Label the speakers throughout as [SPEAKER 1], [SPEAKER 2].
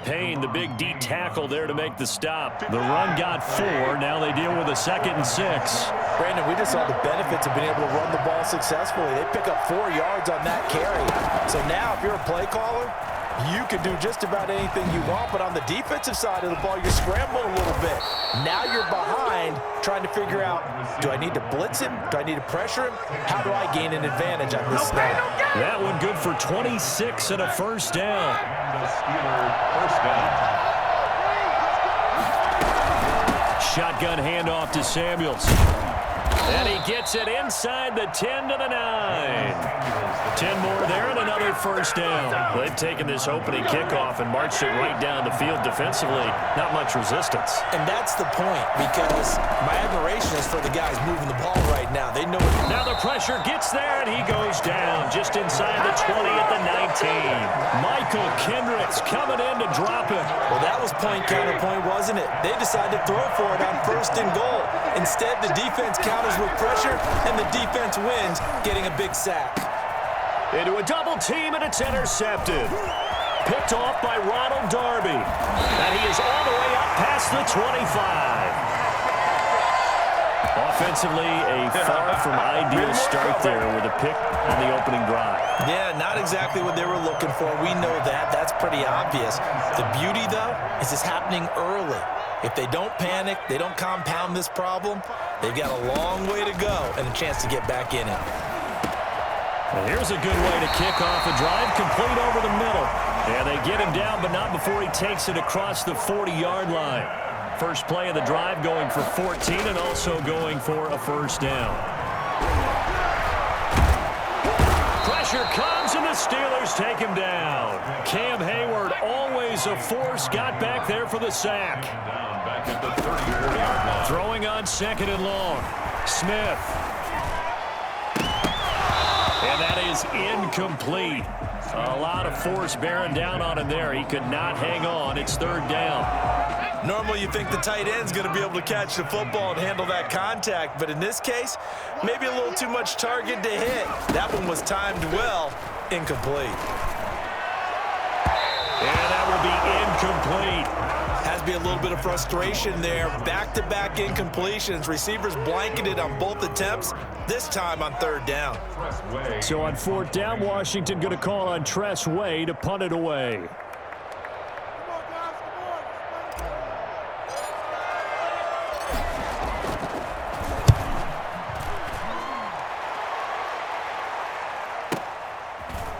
[SPEAKER 1] Payne, the big D tackle there to make the stop. The run got 4. Now they deal with a 2nd and 6.
[SPEAKER 2] Brandon, we just saw the benefits of being able to run the ball successfully. They pick up 4 yards on that carry. So now if you're a play caller, you can do just about anything you want, but on the defensive side of the ball, you're scrambling a little bit. Now you're behind trying to figure out, do I need to blitz him? Do I need to pressure him? How do I gain an advantage on this snap?
[SPEAKER 1] That one good for 26 and a first down. Shotgun handoff to Samuels. And he gets it inside the 10 to the 9. 10 more there and another first down. They've taken this opening kickoff and marched it right down the field defensively. Not much resistance.
[SPEAKER 2] And that's the point, because my admiration is for the guys moving the ball right now. They know it.
[SPEAKER 1] Now the pressure gets there, and he goes down just inside the 20 at the 19. Michael Kendricks coming in to drop it.
[SPEAKER 2] Well, that was point counterpoint, wasn't it? They decided to throw for it on 1st and goal. Instead, the defense counters with pressure, and the defense wins, getting a big sack.
[SPEAKER 1] Into a double team, and it's intercepted. Picked off by Ronald Darby. And he is all the way up past the 25. Offensively, a far from ideal start there with a pick on the opening drive.
[SPEAKER 2] Yeah, not exactly what they were looking for. We know that. That's pretty obvious. The beauty, though, is it's happening early. If they don't panic, they don't compound this problem, they've got a long way to go and a chance to get back in it.
[SPEAKER 1] And here's a good way to kick off a drive, complete over the middle. And they get him down, but not before he takes it across the 40-yard line. First play of the drive going for 14 and also going for a first down. Pressure comes, and the Steelers take him down. Cam Hayward, always a force, got back there for the sack. Throwing on 2nd and long. Smith. And that is incomplete. A lot of force bearing down on him there. He could not hang on. It's 3rd down.
[SPEAKER 2] Normally you think the tight end's going to be able to catch the football and handle that contact, but in this case, maybe a little too much target to hit. That one was timed well. Incomplete.
[SPEAKER 1] And that will be incomplete.
[SPEAKER 2] Has to be a little bit of frustration there. Back-to-back incompletions. Receivers blanketed on both attempts, this time on 3rd down.
[SPEAKER 1] So on 4th down, Washington going to call on Tress Way to punt it away.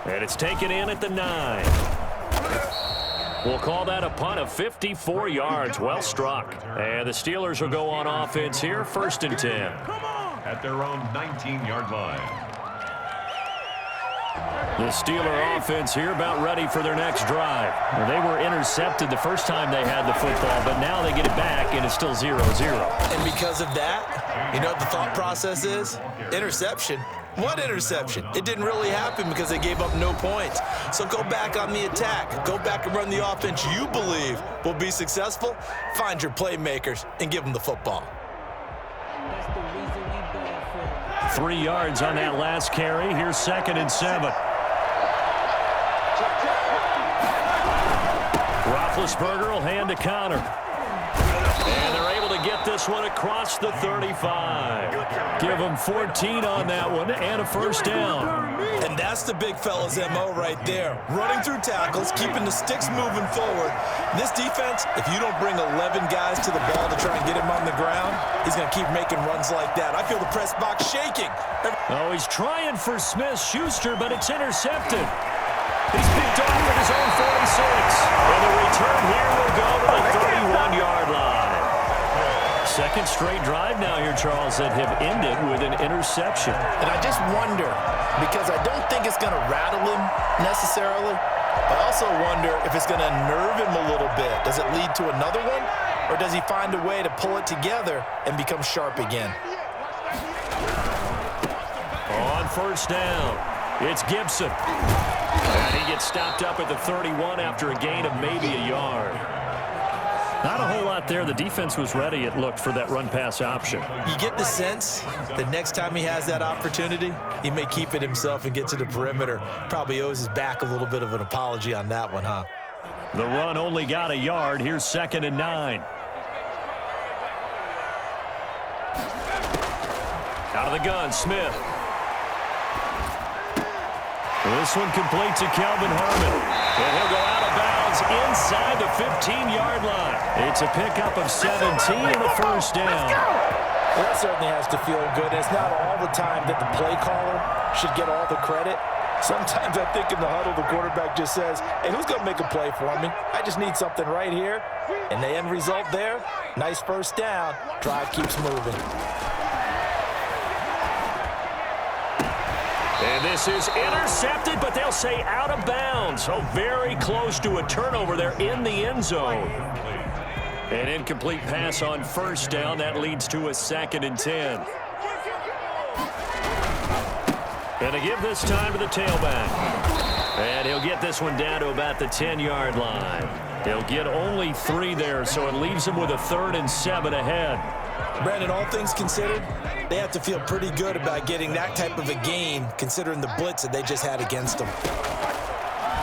[SPEAKER 1] And it's taken in at the 9. We'll call that a punt of 54 yards. Well struck. And the Steelers will go on offense here, 1st and 10.
[SPEAKER 3] At their own 19-yard line.
[SPEAKER 1] The Steeler offense here about ready for their next drive. Well, they were intercepted the first time they had the football, but now they get it back, and it's still 0-0.
[SPEAKER 2] And because of that, you know what the thought process is? Interception. What interception? It didn't really happen because they gave up no points. So go back on the attack. Go back and run the offense you believe will be successful. Find your playmakers and give them the football.
[SPEAKER 1] 3 yards on that last carry. Here's 2nd and 7. Roethlisberger will hand to Connor. And they're able to get this one across the 35. Give them 14 on that one and a first down.
[SPEAKER 2] And that's the big fella's MO right there. Running through tackles, keeping the sticks moving forward. This defense, if you don't bring 11 guys to the ball to try and get him on the ground, he's going to keep making runs like that. I feel the press box shaking.
[SPEAKER 1] Oh, he's trying for Smith-Schuster, but it's intercepted. He's picked off at his own 46. And the return here will go to the 31-yard line. Second straight drive now here, Charles, that have ended with an interception.
[SPEAKER 2] And I just wonder, because I don't think it's going to rattle him necessarily, but I also wonder if it's going to nerve him a little bit. Does it lead to another one, or does he find a way to pull it together and become sharp again?
[SPEAKER 1] On first down, it's Gibson. And he gets stopped up at the 31 after a gain of maybe a yard. Not a whole lot there. The defense was ready, it looked, for that run-pass option.
[SPEAKER 2] You get the sense that next time he has that opportunity, he may keep it himself and get to the perimeter. Probably owes his back a little bit of an apology on that one, huh?
[SPEAKER 1] The run only got a yard. Here's 2nd and 9. Out of the gun, Smith. This one complete to Kelvin Harmon. And he'll go out of bounds inside the 15-yard line. It's a pickup of 17 and a first down.
[SPEAKER 2] Well, that certainly has to feel good. It's not all the time that the play caller should get all the credit. Sometimes I think in the huddle, the quarterback just says, hey, who's going to make a play for me? I just need something right here. And the end result there, nice first down. Drive keeps moving.
[SPEAKER 1] And this is intercepted, but they'll say out of bounds. So very close to a turnover there in the end zone. An incomplete pass on first down. That leads to a 2nd and 10. And to give this time to the tailback. And he'll get this one down to about the 10-yard line. He'll get only 3 there, so it leaves him with a 3rd and 7 ahead.
[SPEAKER 2] Brandon, all things considered, they have to feel pretty good about getting that type of a gain, considering the blitz that they just had against them.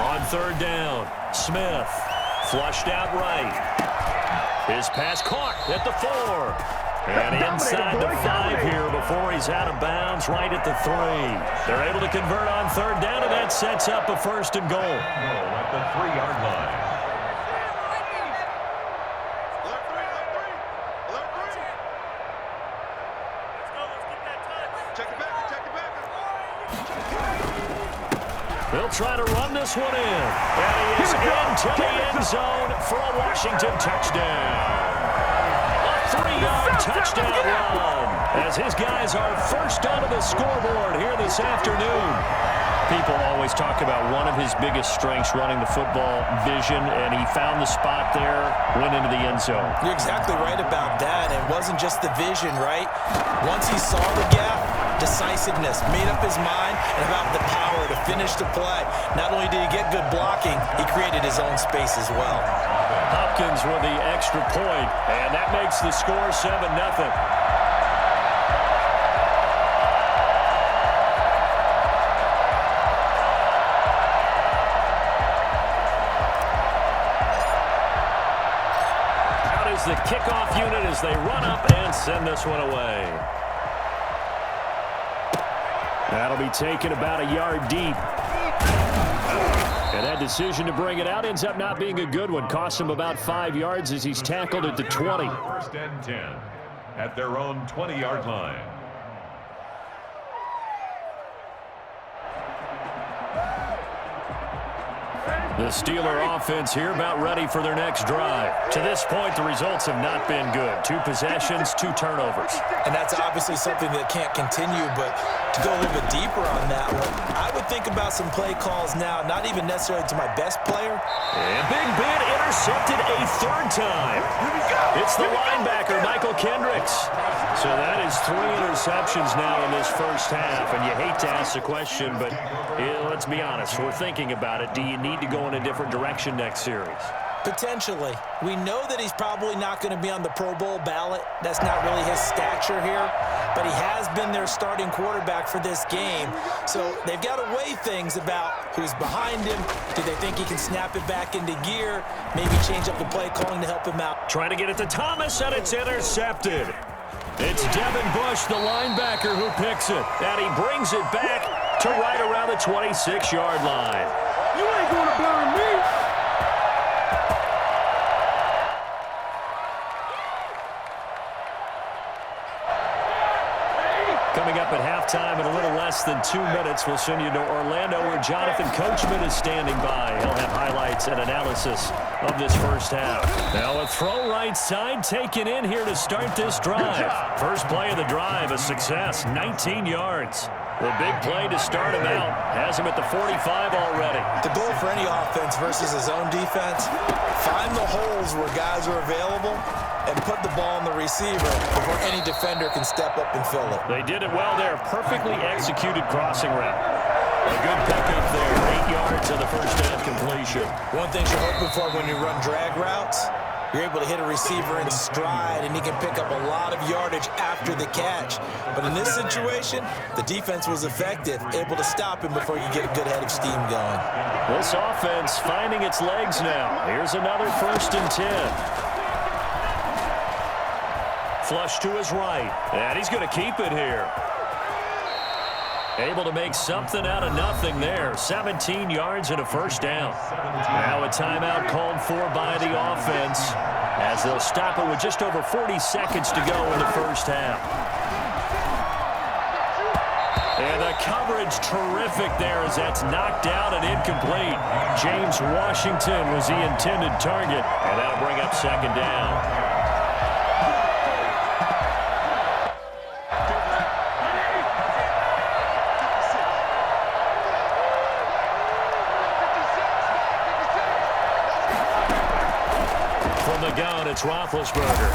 [SPEAKER 1] On 3rd down, Smith flushed out right. His pass caught at the 4. And inside the 5 here before he's out of bounds right at the 3. They're able to convert on 3rd down, and that sets up a 1st and goal.
[SPEAKER 3] At the 3-yard line.
[SPEAKER 1] They'll try to run this one in. And he is into the end zone for a Washington touchdown. A 3-yard touchdown run as his guys are first onto the scoreboard here this afternoon. People always talk about one of his biggest strengths running the football, vision, and he found the spot there, went into the end zone.
[SPEAKER 2] You're exactly right about that. It wasn't just the vision, right? Once he saw the gap, decisiveness, made up his mind, and about the power to finish the play. Not only did he get good blocking, he created his own space as well.
[SPEAKER 1] Hopkins with the extra point, and that makes the score 7-0. The kickoff unit as they run up and send this one away. That'll be taken about a yard deep. And that decision to bring it out ends up not being a good one. Costs him about 5 yards as he's tackled at the 20.
[SPEAKER 3] 1st and 10 at their own 20-yard line.
[SPEAKER 1] The Steeler offense here about ready for their next drive. To this point, the results have not been good. 2 possessions, 2 turnovers.
[SPEAKER 2] And that's obviously something that can't continue, but to go a little bit deeper on that one, I would think about some play calls now, not even necessarily to my best player.
[SPEAKER 1] And Big Ben intercepted a 3rd time. It's the linebacker, Michael Kendricks. So that is 3 interceptions now in this first half, and you hate to ask the question, but let's be honest, we're thinking about it. Do you need to go in a different direction next series?
[SPEAKER 2] Potentially. We know that he's probably not going to be on the Pro Bowl ballot. That's not really his stature here, but he has been their starting quarterback for this game. So they've got to weigh things about who's behind him. Do they think he can snap it back into gear? Maybe change up the play calling to help him out.
[SPEAKER 1] Trying to get it to Thomas, and it's intercepted. It's Devin Bush, the linebacker, who picks it. And he brings it back to right around the 26-yard line.
[SPEAKER 4] You ain't going to blind me.
[SPEAKER 1] Coming up at halftime in a little less than 2 minutes, we'll send you to Orlando where Jonathan Coachman is standing by. He'll have highlights and analysis of this first half. Now a throw right side taken in here to start this drive. First play of the drive, a success, 19 yards. The big play to start him out has him at the 45 already.
[SPEAKER 2] The goal for any offense versus his own defense, find the holes where guys are available and put the ball on the receiver before any defender can step up and fill it.
[SPEAKER 1] They did it well there. Perfectly executed crossing route. A good pickup there. 8 yards on the first down completion.
[SPEAKER 2] One thing you're hoping for when you run drag routes, You're able to hit a receiver in stride, and he can pick up a lot of yardage after the catch. But in this situation, the defense was effective, able to stop him before you get a good head of steam going.
[SPEAKER 1] This offense finding its legs now. Here's another 1st and 10. Flush to his right, and he's going to keep it here. Able to make something out of nothing there. 17 yards and a 1st down. Now a timeout called for by the offense as they'll stop it with just over 40 seconds to go in the 1st half. And the coverage terrific there as that's knocked out and incomplete. James Washington was the intended target, and that'll bring up 2nd down. Gun, it's Roethlisberger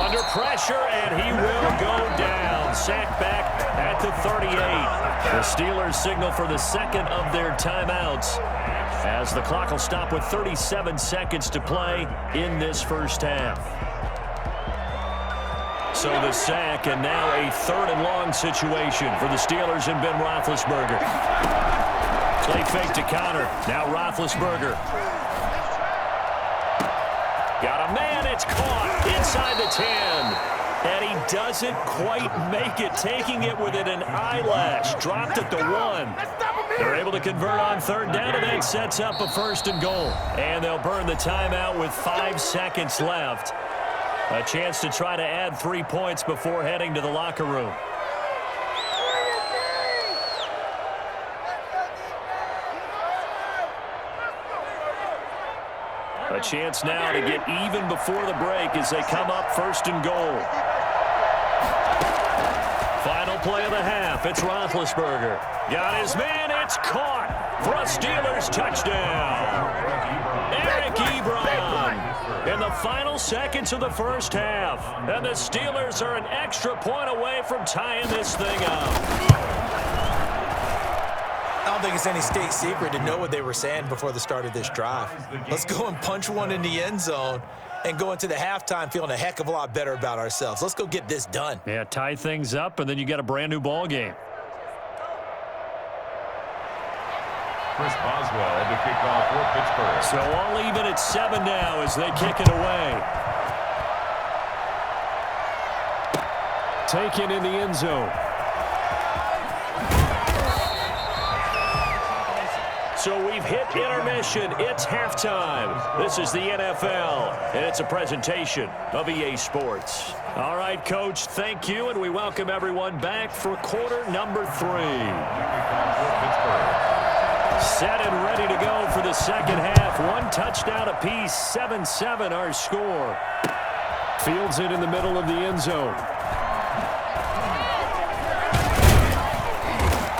[SPEAKER 1] under pressure, and he will go down. Sacked back at the 38. The Steelers signal for the 2nd of their timeouts as the clock will stop with 37 seconds to play in this 1st half. So the sack, and now a 3rd and long situation for the Steelers and Ben Roethlisberger. Play fake to Connor. Now Roethlisberger. Got a man, it's caught inside the 10. And he doesn't quite make it, taking it within an eyelash. Dropped at the 1. They're able to convert on 3rd down, and that sets up a 1st and goal. And they'll burn the timeout with 5 seconds left. A chance to try to add 3 points before heading to the locker room. A chance now to get even before the break as they come up 1st and goal. Final play of the half. It's Roethlisberger. Got his man. It's caught for a Steelers touchdown. Eric Ebron in the final seconds of the 1st half. And the Steelers are an extra point away from tying this thing up.
[SPEAKER 2] I don't think it's any state secret to know what they were saying before the start of this drive. Let's go and punch one in the end zone and go into the halftime feeling a heck of a lot better about ourselves. Let's go get this done.
[SPEAKER 1] Yeah, tie things up, and then you get a brand new ball game.
[SPEAKER 3] Chris Boswell to kick off for Pittsburgh.
[SPEAKER 1] So all even at 7 now as they kick it away. Taken in the end zone. So we've hit intermission. It's halftime. This is the NFL, and it's a presentation of EA Sports. All right, Coach, thank you, and we welcome everyone back for quarter number 3. Set and ready to go for the 2nd half. 1 touchdown apiece, 7-7 our score. Fields it in the middle of the end zone.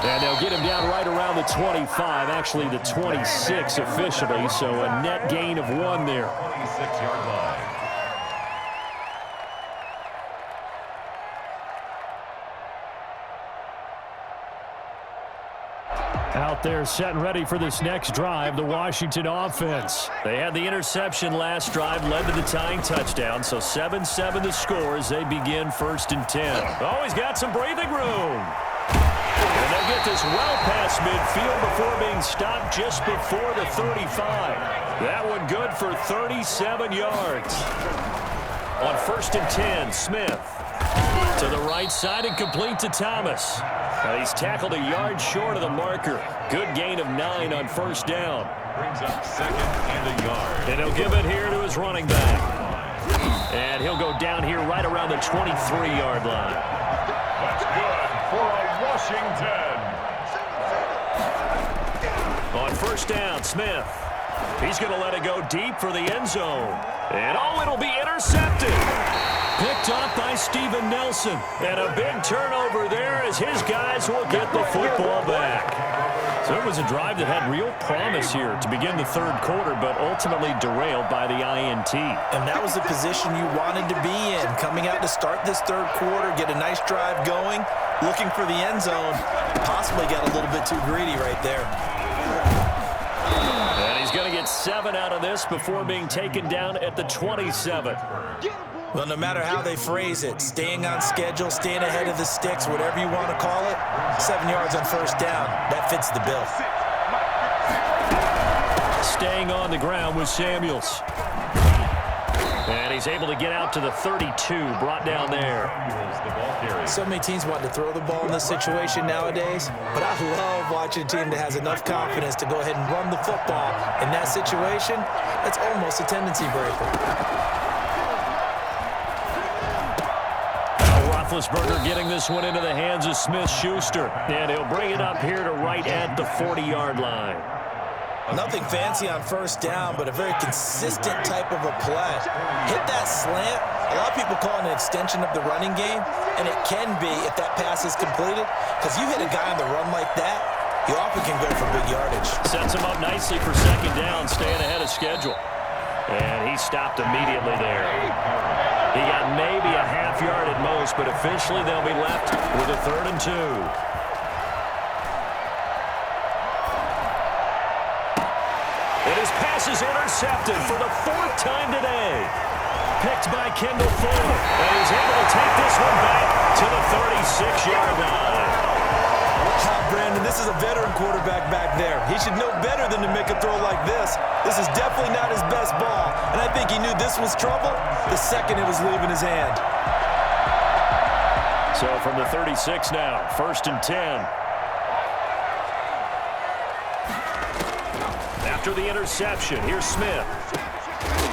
[SPEAKER 1] And they'll get him down right around the 25, actually the 26 officially, so a net gain of 1 there.
[SPEAKER 3] 26-yard line.
[SPEAKER 1] Out there set and ready for this next drive, the Washington offense. They had the interception last drive, led to the tying touchdown, so 7-7 the score as they begin 1st and 10. Oh, he's got some breathing room. And they'll get this well past midfield before being stopped just before the 35. That one good for 37 yards. On 1st and 10, Smith to the right side and complete to Thomas. Now he's tackled a yard short of the marker. Good gain of 9 on 1st down.
[SPEAKER 3] Brings up 2nd and a yard.
[SPEAKER 1] And he'll give it here to his running back. And he'll go down here right around the 23-yard line.
[SPEAKER 3] That's good for a Washington.
[SPEAKER 1] On 1st down, Smith. He's going to let it go deep for the end zone. And oh, it'll be intercepted. Picked off by Steven Nelson. And a big turnover there as his guys will get the football back. So it was a drive that had real promise here to begin the 3rd quarter, but ultimately derailed by the INT.
[SPEAKER 2] And that was the position you wanted to be in. Coming out to start this 3rd quarter, get a nice drive going, looking for the end zone. Possibly got a little bit too greedy right there.
[SPEAKER 1] And he's going to get 7 out of this before being taken down at the 27.
[SPEAKER 2] Well, no matter how they phrase it, staying on schedule, staying ahead of the sticks, whatever you want to call it, 7 yards on first down, that fits the bill.
[SPEAKER 1] Staying on the ground with Samuels. And he's able to get out to the 32, brought down there.
[SPEAKER 2] So many teams want to throw the ball in this situation nowadays, but I love watching a team that has enough confidence to go ahead and run the football in that situation. That's almost a tendency breaker.
[SPEAKER 1] Roethlisberger getting this one into the hands of Smith-Schuster, and he'll bring it up here to right at the 40-yard line.
[SPEAKER 2] Nothing fancy on first down, but a very consistent type of a play. Hit that slant. A lot of people call it an extension of the running game, and it can be if that pass is completed, because you hit a guy on the run like that, you often can go for big yardage.
[SPEAKER 1] Sets him up nicely for second down, staying ahead of schedule. And he stopped immediately there. He got maybe a half yard at most, but officially they'll be left with a 3rd and 2. And his pass is intercepted for the 4th time today. Picked by Kendall Fuller. And he's able to take this one back to the 36-yard line.
[SPEAKER 2] Brandon, this is a veteran quarterback back there. He should know better than to make a throw like this. This is definitely not his best ball, and I think he knew this was trouble the second it was leaving his hand.
[SPEAKER 1] So from the 36 now, 1st and 10. After the interception, here's Smith.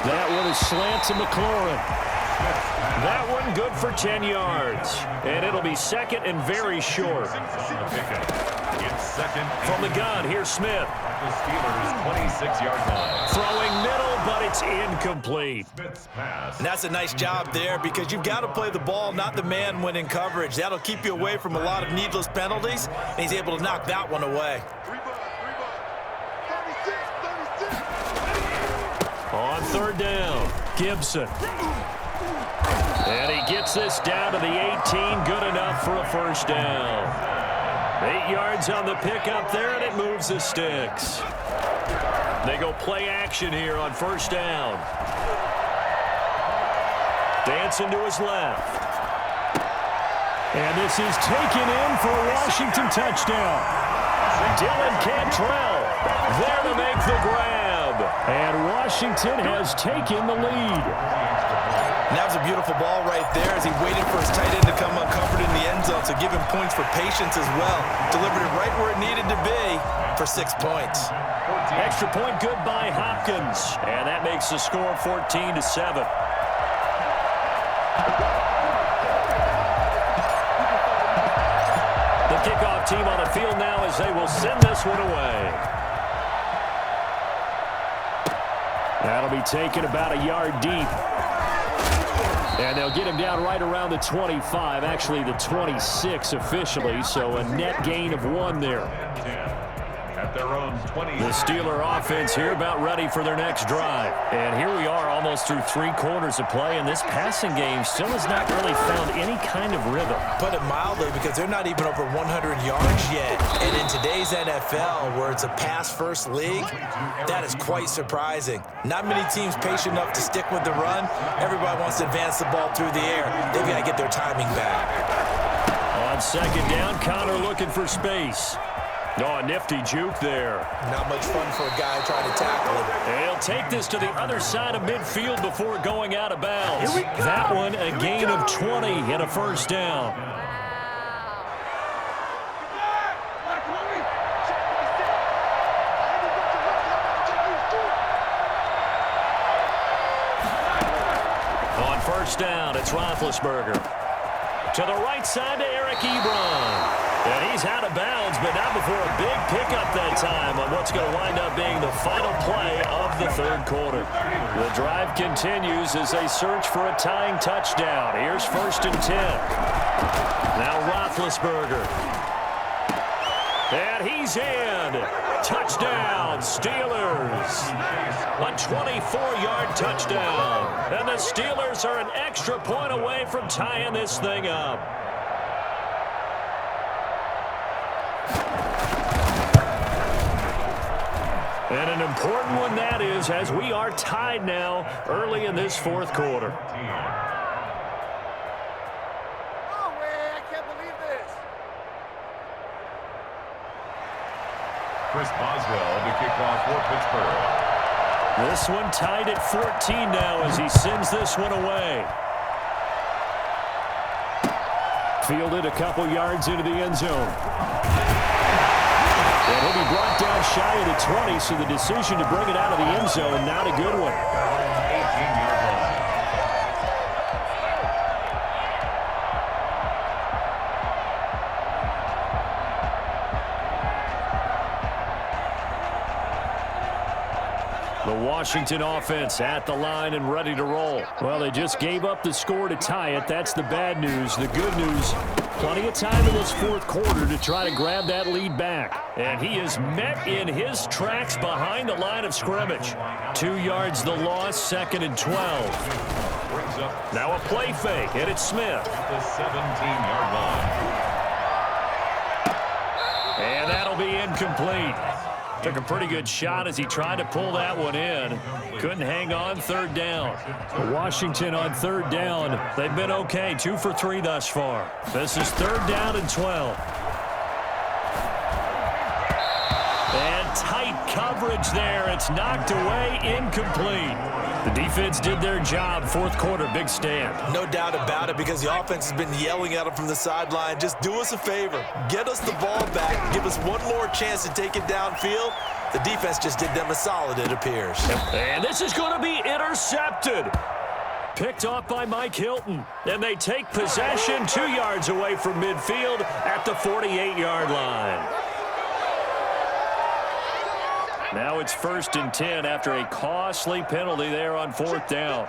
[SPEAKER 1] That one is slant to McLaurin. That one good for 10 yards. And it'll be 2nd and very short. From the gun, here's Smith.
[SPEAKER 3] The Steelers' 26-yard line.
[SPEAKER 1] Throwing middle, but it's incomplete.
[SPEAKER 3] Smith's pass.
[SPEAKER 2] And that's a nice job there because you've got to play the ball, not the man when in coverage. That'll keep you away from a lot of needless penalties, and he's able to knock that one away.
[SPEAKER 1] On 3rd down, Gibson. And he gets this down to the 18, good enough for a 1st down. 8 yards on the pickup there, and it moves the sticks. They go play action here on 1st down. Dancing to his left. And this is taken in for a Washington touchdown. Dylan Cantrell there to make the grab. And Washington has taken the lead.
[SPEAKER 2] And that was a beautiful ball right there as he waited for his tight end to come uncovered in the end zone, so give him points for patience as well. Delivered it right where it needed to be for 6 points.
[SPEAKER 1] Extra point good by Hopkins. And that makes the score 14-7. The kickoff team on the field now as they will send this one away. That'll be taken about a yard deep. And they'll get him down right around the 25, actually the 26 officially, so a net gain of 1 there.
[SPEAKER 3] At their own 20.
[SPEAKER 1] The Steeler offense here about ready for their next drive. And here we are almost through 3 quarters of play, and this passing game still has not really found any kind of rhythm.
[SPEAKER 2] Put it mildly, because they're not even over 100 yards yet. And in today's NFL, where it's a pass-first league, that is quite surprising. Not many teams patient enough to stick with the run. Everybody wants to advance the ball through the air. They've got to get their timing back.
[SPEAKER 1] On 2nd down, Connor looking for space. Oh, a nifty juke there.
[SPEAKER 2] Not much fun for a guy trying to tackle him.
[SPEAKER 1] He'll take this to the other side of midfield before going out of bounds. That one, a gain of 20 and a 1st down. On 1st down, it's Roethlisberger. To the right side to Eric Ebron. And he's out of bounds, but not before a big pickup that time on what's going to wind up being the final play of the 3rd quarter. The drive continues as they search for a tying touchdown. Here's 1st and 10. Now Roethlisberger. And he's in. Touchdown, Steelers. A 24-yard touchdown. And the Steelers are an extra point away from tying this thing up. And an important one that is, as we are tied now early in this fourth quarter.
[SPEAKER 3] Chris Boswell to kick off for Pittsburgh.
[SPEAKER 1] This one tied at 14 now as he sends this one away. Fielded a couple yards into the end zone. And he'll be brought down shy of the 20, so the decision to bring it out of the end zone, not a good one.
[SPEAKER 3] 18-yard line.
[SPEAKER 1] The Washington offense at the line and ready to roll. Well, they just gave up the score to tie it. That's the bad news. The good news, plenty of time in this fourth quarter to try to grab that lead back. And he is met in his tracks behind the line of scrimmage. 2 yards the loss, 2nd and 12. Now a play fake, and it's Smith.
[SPEAKER 3] The 17-yard line.
[SPEAKER 1] And that'll be incomplete. Took a pretty good shot as he tried to pull that one in. Couldn't hang on, 3rd down. Washington on 3rd down. They've been okay, 2 for 3 thus far. This is 3rd down and 12. And tight coverage there. It's knocked away, incomplete. The defense did their job. Fourth quarter, big stand.
[SPEAKER 2] No doubt about it, because the offense has been yelling at them from the sideline. Just do us a favor. Get us the ball back. Give us one more chance to take it downfield. The defense just did them a solid, it appears.
[SPEAKER 1] And this is going to be intercepted. Picked off by Mike Hilton. And they take possession 2 yards away from midfield at the 48-yard line. Now it's 1st and 10 after a costly penalty there on 4th down.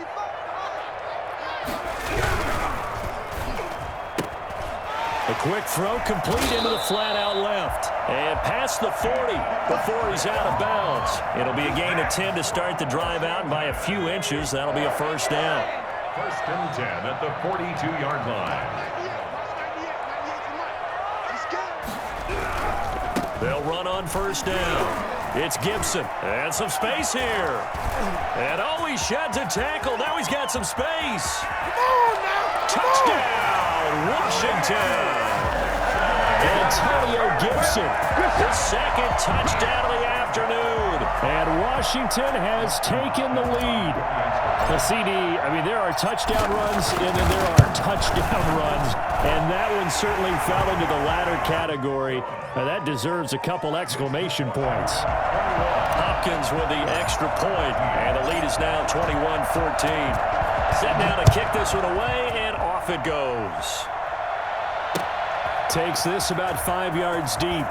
[SPEAKER 1] A quick throw complete into the flat out left. And past the 40 before he's out of bounds. It'll be a gain of 10 to start the drive out, and by a few inches, that'll be a 1st down.
[SPEAKER 3] 1st and 10 at the 42-yard line.
[SPEAKER 1] They'll run on 1st down. It's Gibson, and some space here. And oh, he sheds a tackle. Now he's got some space. Touchdown, Washington. Antonio Gibson, his 2nd touchdown of the afternoon. And Washington has taken the lead. The CD, I mean, there are touchdown runs, and then there are touchdown runs. And that one certainly fell into the latter category. Now, that deserves a couple exclamation points. Hopkins with the extra point, and the lead is now 21-14. Set now to kick this one away, and off it goes. Takes this about 5 yards deep.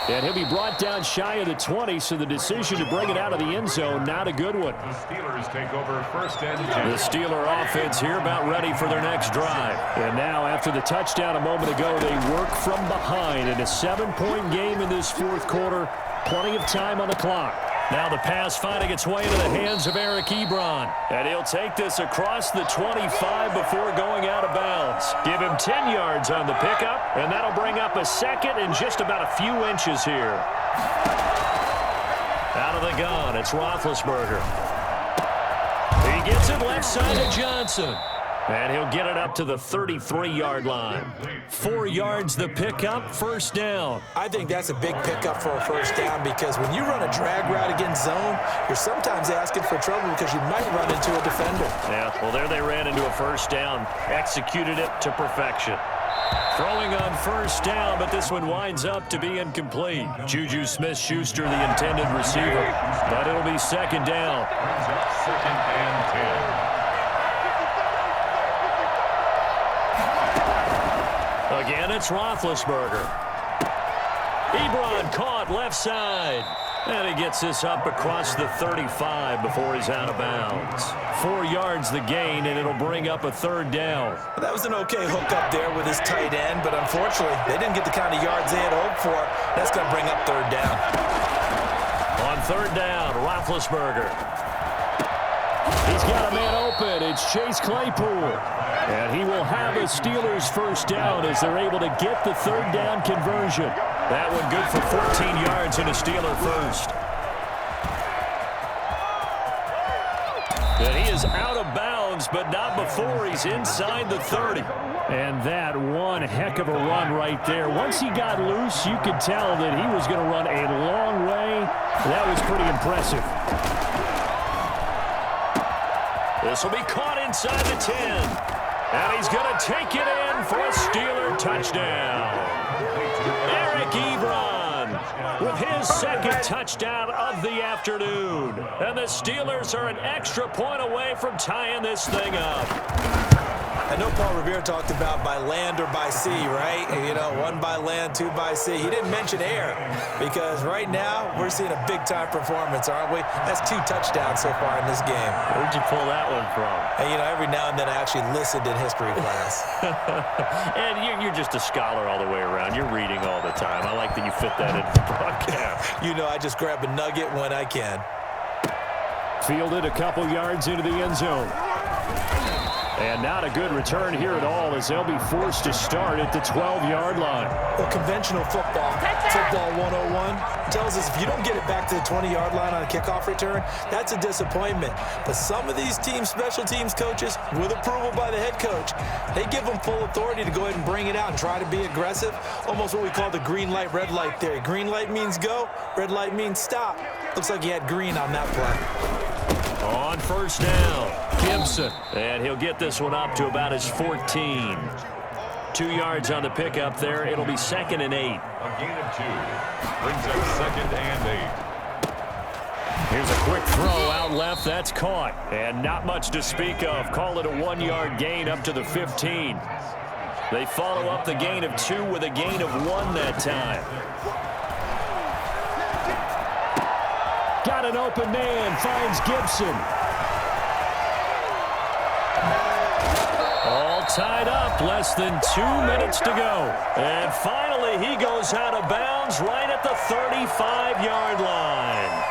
[SPEAKER 1] And he'll be brought down shy of the 20, so the decision to bring it out of the end zone, not a good one.
[SPEAKER 3] The Steelers take over 1st and 10.
[SPEAKER 1] The Steeler offense here about ready for their next drive. And now, after the touchdown a moment ago, they work from behind in a 7-point game in this fourth quarter. Plenty of time on the clock. Now the pass finding its way into the hands of Eric Ebron. And he'll take this across the 25 before going out of bounds. Give him 10 yards on the pickup, and that'll bring up a 2nd and just about a few inches here. Out of the gun, it's Roethlisberger. He gets it left side of Johnson. And he'll get it up to the 33-yard line. 4 yards the pickup, 1st down.
[SPEAKER 2] I think that's a big pickup for a 1st down, because when you run a drag route against zone, you're sometimes asking for trouble because you might run into a defender.
[SPEAKER 1] Yeah, well, there they ran into a 1st down. Executed it to perfection. Throwing on 1st down, but this one winds up to be incomplete. Juju Smith-Schuster, the intended receiver. But it'll be 2nd down.
[SPEAKER 3] 2nd and 10.
[SPEAKER 1] Again, it's Roethlisberger. Ebron caught left side. And he gets this up across the 35 before he's out of bounds. 4 yards the gain, and it'll bring up a 3rd down.
[SPEAKER 2] That was an okay hook up there with his tight end, but unfortunately, they didn't get the kind of yards they had hoped for. That's going to bring up 3rd down.
[SPEAKER 1] On 3rd down, Roethlisberger. He's got a man open. It's Chase Claypool. And he will have a Steelers 1st down as they're able to get the 3rd down conversion. That one good for 14 yards and a Steeler first. And he is out of bounds, but not before he's inside the 30. And that one heck of a run right there. Once he got loose, you could tell that he was going to run a long way. That was pretty impressive. This will be caught inside the 10. And he's going to take it in for a Steeler touchdown. Eric Ebron with his second touchdown of the afternoon. And the Steelers are an extra point away from tying this thing up.
[SPEAKER 2] I know Paul Revere talked about by land or by sea, right? You know, one by land, two by sea. He didn't mention air because right now we're seeing a big-time performance, aren't we? That's 2 touchdowns so far in this game.
[SPEAKER 1] Where'd you pull that one from?
[SPEAKER 2] And, you know, every now and then I actually listened in history class.
[SPEAKER 1] And you're just a scholar all the way around. You're reading all the time. I like that you fit that into the broadcast.
[SPEAKER 2] You know, I just grab a nugget when I can.
[SPEAKER 1] Fielded a couple yards into the end zone. And not a good return here at all as they'll be forced to start at the 12-yard line.
[SPEAKER 2] Well, conventional football 101, tells us if you don't get it back to the 20-yard line on a kickoff return, that's a disappointment. But some of these team special teams coaches, with approval by the head coach, they give them full authority to go ahead and bring it out and try to be aggressive. Almost what we call the green light, red light theory. Green light means go, red light means stop. Looks like he had green on that play.
[SPEAKER 1] On first down, Gibson. And he'll get this one up to about his 14. 2 yards on the pickup there. It'll be 2nd and 8.
[SPEAKER 3] A gain of 2. Brings up 2nd and 8.
[SPEAKER 1] Here's a quick throw out left. That's caught. And not much to speak of. Call it a 1-yard gain up to the 15. They follow up the gain of 2 with a gain of 1 that time. Got an open man, finds Gibson. All tied up, less than 2 minutes to go. And finally, he goes out of bounds right at the 35-yard line.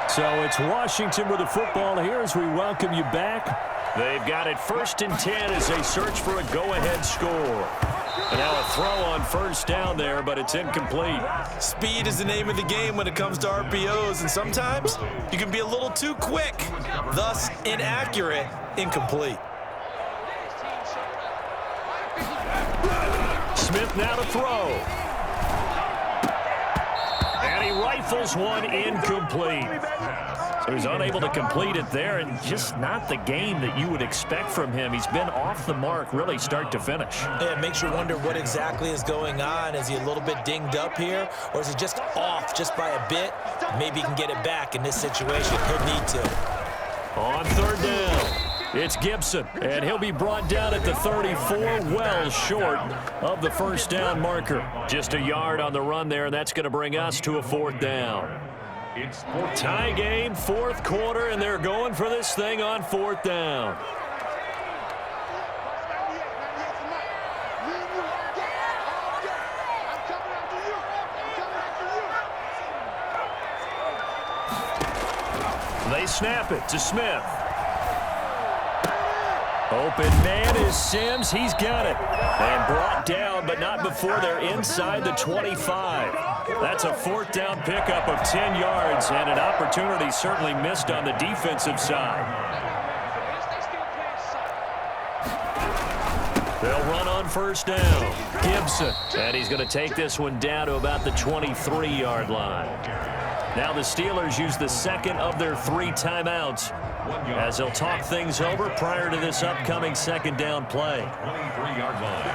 [SPEAKER 1] So it's Washington with the football here as we welcome you back. They've got it 1st and 10 as they search for a go-ahead score. And now a throw on first down there, but it's incomplete.
[SPEAKER 2] Speed is the name of the game when it comes to RPOs, and sometimes you can be a little too quick, thus inaccurate, incomplete.
[SPEAKER 1] Smith now to throw. And he rifles one incomplete. So he's unable to complete it there, and just not the game that you would expect from him. He's been off the mark, really, start to finish.
[SPEAKER 2] Yeah, it makes you wonder what exactly is going on. Is he a little bit dinged up here, or is he just off just by a bit? Maybe he can get it back in this situation. He'll need to.
[SPEAKER 1] On third down, it's Gibson, and he'll be brought down at the 34, well short of the first down marker. Just a yard on the run there, and that's going to bring us to a 4th down.
[SPEAKER 3] It's
[SPEAKER 1] Tie game, 4th quarter, and they're going for this thing on 4th down. They snap it to Smith. Open man is Sims. He's got it. And brought down, but not before they're inside the 25. That's a 4th down pickup of 10 yards, and an opportunity certainly missed on the defensive side. They'll run on first down. Gibson. And he's going to take this one down to about the 23-yard line. Now the Steelers use the 2nd of their 3 timeouts as they'll talk things over prior to this upcoming 2nd down play.
[SPEAKER 3] 23-yard line.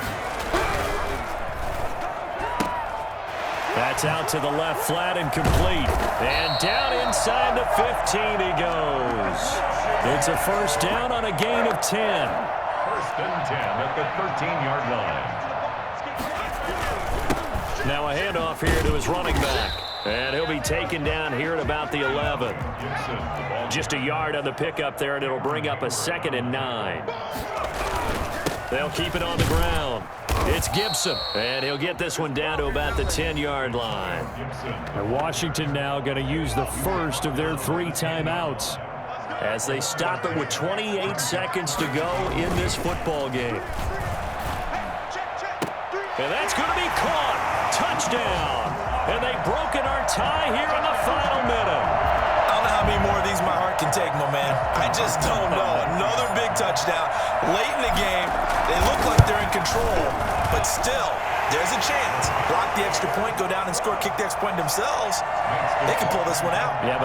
[SPEAKER 1] That's out to the left, flat and complete. And down inside the 15 he goes. It's a first down on a gain of 10.
[SPEAKER 3] 1st and 10 at the 13-yard line.
[SPEAKER 1] Now a handoff here to his running back. And he'll be taken down here at about the 11. Just a yard on the pickup there, and it'll bring up a 2nd and 9. They'll keep it on the ground. It's Gibson, and he'll get this one down to about the 10-yard line. And Washington now going to use the first of their 3 timeouts as they stop it with 28 seconds to go in this football game. And that's going to be caught. Touchdown. And they've broken our tie here in the final minute.
[SPEAKER 5] I don't know how many more of these my heart can take, my man. I just don't know. Another big touchdown. Late in the game, they look like they're in control, but still, there's a chance. Block the extra point, go down and score, kick the extra point themselves. They can pull this one out.
[SPEAKER 1] Yeah, but